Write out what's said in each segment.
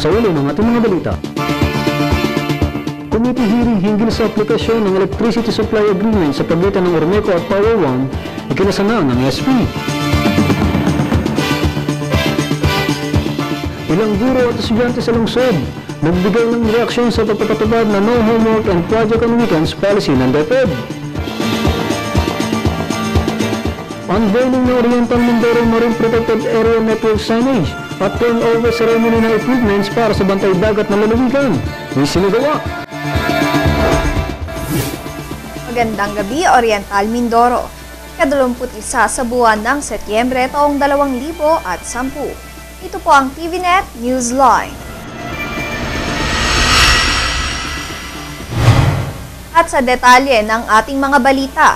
Sa ulo ng ating mga balita. Committee hearing hinggil sa aplikasyon ng Electricity Supply Agreement sa pagitan ng Ormeco at Power One ikinasana ng SP. Ilang guro at estudyante sa lungsod nagbigay ng reaksyon sa pagpapatupad na no homework and project on weekends policy ng DepEd. Unveiling ng Oriental Mindoro Marine Protected Area Network signage at turnover ceremony ng equipments para sa bantay dagat na lalawigan. May sinagawa. Magandang gabi, Oriental Mindoro. Ika-21 sa buwan ng Setyembre taong 2010. Ito po ang TVNet Newsline. At sa detalye ng ating mga balita,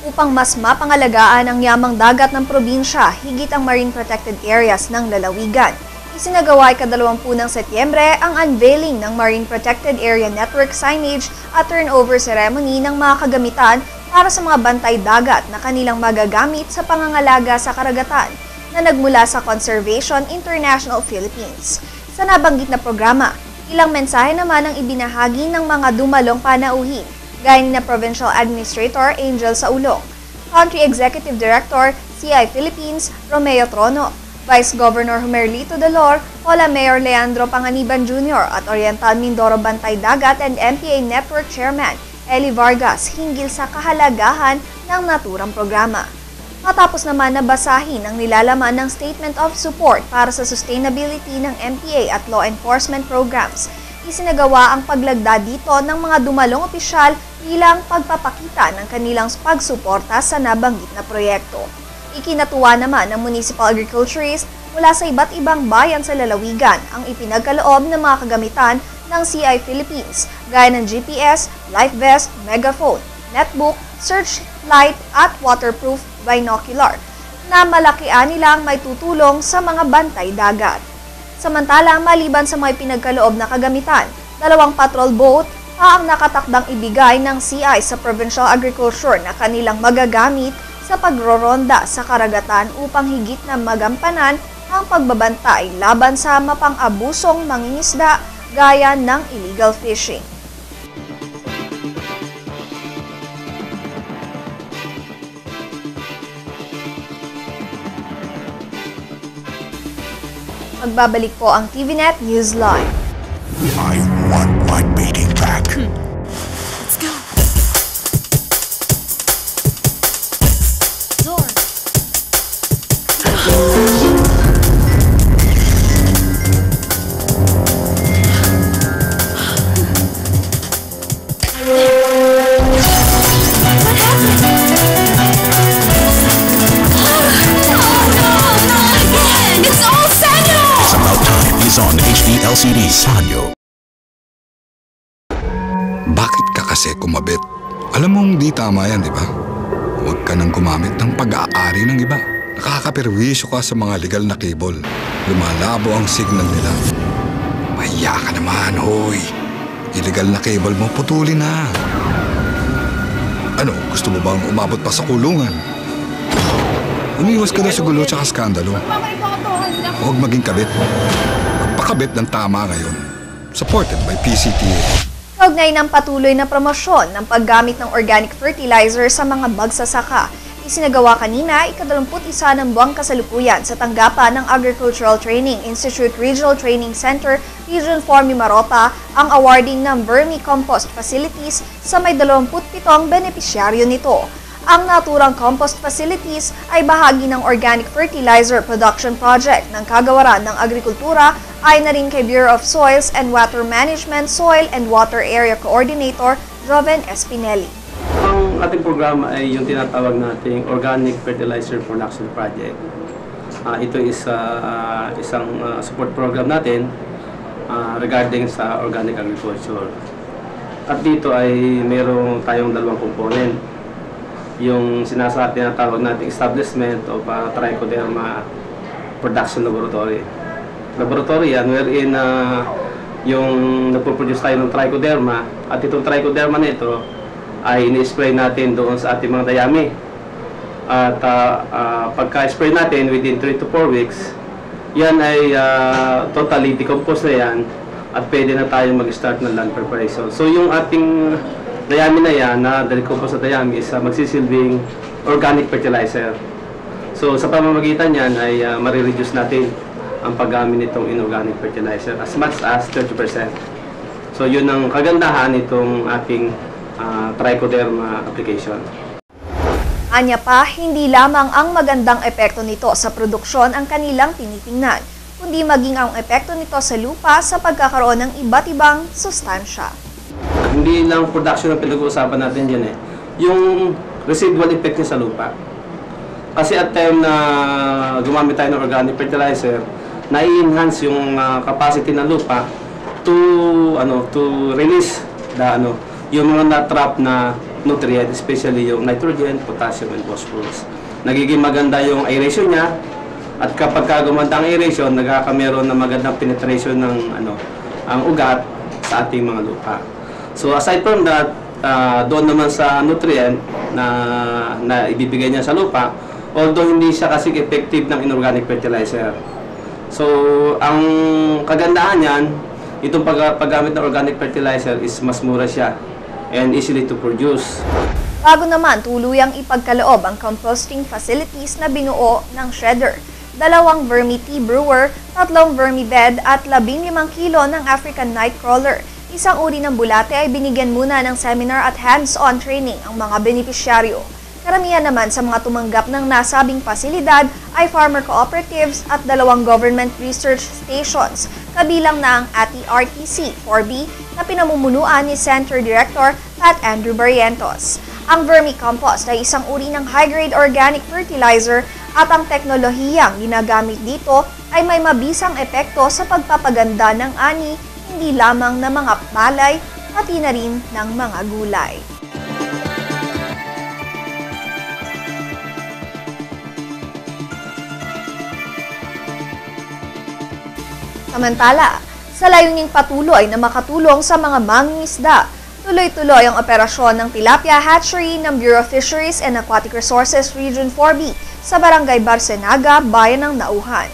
upang mas mapangalagaan ang yamang dagat ng probinsya, higit ang marine protected areas ng lalawigan. Isinagawa ika-20 ng Setyembre ang unveiling ng Marine Protected Area Network signage at turnover ceremony ng mga kagamitan para sa mga bantay dagat na kanilang magagamit sa pangangalaga sa karagatan na nagmula sa Conservation International Philippines. Sa nabanggit na programa, ilang mensahe naman ang ibinahagi ng mga dumalong panauhin, gaya ni Provincial Administrator Angel Saulong, Country Executive Director CI Philippines Romeo Trono, Vice Governor Humerlito Dolor, Hola Mayor Leandro Panganiban Jr. at Oriental Mindoro Bantay Dagat and MPA Network Chairman Eli Vargas hinggil sa kahalagahan ng naturang programa. Matapos naman nabasahin ang nilalaman ng Statement of Support para sa Sustainability ng MPA at Law Enforcement Programs, isinagawa ang paglagda dito ng mga dumalong opisyal bilang pagpapakita ng kanilang pagsuporta sa nabanggit na proyekto. Ikinatuwa naman ng municipal agriculturist mula sa iba't ibang bayan sa lalawigan ang ipinagkaloob ng mga kagamitan ng CI Philippines gaya ng GPS, life vest, megaphone, netbook, searchlight at waterproof binocular na malakian nilang may tutulong sa mga bantay dagat. Samantalang maliban sa mga pinagkaloob na kagamitan, 2 patrol boat ang nakatakdang ibigay ng CI sa Provincial Agriculture na kanilang magagamit sa pagroronda sa karagatan upang higit na magampanan ang pagbabantay laban sa mapang-abusong mangingisda gaya ng illegal fishing. Magbabalik po ang TVNet Newsline. I want my beating back. Let's go. Door. On HD LCD Sanyo. Bakit ka kasi kumabit? Alam mong di tama yan, di ba? Huwag ka nang gumamit ng pag-aari ng iba. Nakakaperwisyo ka sa mga legal na cable. Lumalabo ang signal nila. Mahiya ka naman, hoy. Illegal na cable mo, putulin na. Ano, gusto mo bang umabot pa sa kulungan? Umiwas ka na sa gulo tsaka skandalo. Huwag maging kabit. Pakabit ng tama ngayon. Supported by PCTA. Kaugnay ng patuloy na promosyon ng paggamit ng organic fertilizer sa mga magsasaka, isinagawa kanina ika-21 ng buwang kasalukuyan sa tanggapan ng Agricultural Training Institute Regional Training Center, Region 4 Mimaropa, ang awarding ng vermicompost facilities sa may 27 benepisyaryo nito. Ang naturang compost facilities ay bahagi ng Organic Fertilizer Production Project ng Kagawaran ng Agrikultura ay na rin kay Bureau of Soils and Water Management Soil and Water Area Coordinator Joven Espinelli. Ang ating programa ay yung tinatawag nating Organic Fertilizer Production Project. Ito is isang support program natin regarding sa organic agriculture. At dito ay mayroong tayong 2 component. Yung tinatawag nating establishment of Trichoderma Production Laboratory. Laboratory yan wherein yung nagpo-produce tayo ng trichoderma at itong trichoderma na ito ay ini-spray natin doon sa ating mga dayami. At pagka-spray natin within 3 to 4 weeks yan ay totally decomposed na yan at pwede na tayo mag-start ng land preparation. So yung ating dayami na yan, na decomposed na dayami, is magsisilbing organic fertilizer. So sa pamamagitan yan ay marireduce natin ang paggamit nitong inorganic fertilizer as much as 30%. So yun ang kagandahan nitong ating trichoderma application. Anya pa, hindi lamang ang magandang epekto nito sa produksyon ang kanilang tinitingnan, kundi maging ang epekto nito sa lupa sa pagkakaroon ng iba't ibang sustansya. Hindi lang production ang pinag-uusapan natin dyan eh. Yung residual effect niya sa lupa. Kasi at time na gumamit tayo ng organic fertilizer, na-enhance yung capacity ng lupa to release yung mga na-trap na nutrient, especially yung nitrogen, potassium, and phosphorus. Nagiging maganda yung aeration niya, at kapag gumanda ang aeration, nagkakameron na magandang penetration ng ang ugat sa ating mga lupa. So aside from that, doon naman sa nutrient na ibibigay niya sa lupa, although hindi siya kasi effective ng inorganic fertilizer. So ang kagandahan niyan, itong paggamit ng organic fertilizer is mas mura siya and easily to produce. Bago naman tuluyang ipagkaloob ang composting facilities na binuo ng shredder, 2 vermi tea brewer, 3 vermi bed at 15 kilo ng African Nightcrawler. Isang uri ng bulate ay binigyan muna ng seminar at hands-on training ang mga benepisyaryo. Karamihan naman sa mga tumanggap ng nasabing pasilidad ay farmer cooperatives at 2 government research stations, kabilang na ang ATI-RTC 4B na pinamumunuan ni Center Director Pat Andrew Barrientos. Ang vermicompost ay isang uri ng high-grade organic fertilizer at ang teknolohiyang ginagamit dito ay may mabisang epekto sa pagpapaganda ng ani, hindi lamang ng mga palay, pati na rin ng mga gulay. Samantala, sa layuning patuloy na makatulong sa mga mangingisda, tuloy-tuloy ang operasyon ng tilapia hatchery ng Bureau of Fisheries and Aquatic Resources Region 4B sa Barangay Barcenaga, Bayan ng Nauhan.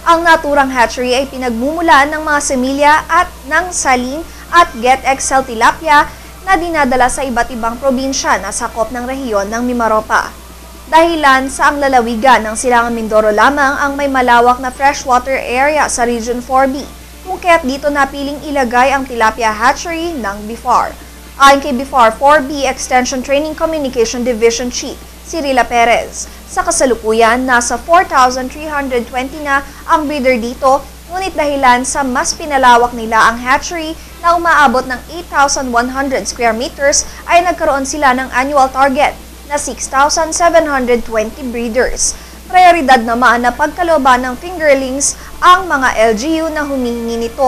Ang naturang hatchery ay pinagmumulan ng mga semilya at ng saline at Get Excel tilapia na dinadala sa iba't ibang probinsya na sakop ng rehiyon ng Mimaropa. Dahilan sa ang lalawigan ng Silangan Mindoro lamang ang may malawak na freshwater area sa Region 4B, kung kaya't dito napiling ilagay ang tilapia hatchery ng BIFAR. Ayon kay BIFAR 4B Extension Training Communication Division Chief, si Rila Perez, sa kasalukuyan nasa 4,320 na ang breeder dito, ngunit dahilan sa mas pinalawak nila ang hatchery na umaabot ng 8,100 square meters ay nagkaroon sila ng annual target na 6,720 breeders. Prioridad naman na pagkalooban ng fingerlings ang mga LGU na humihingi nito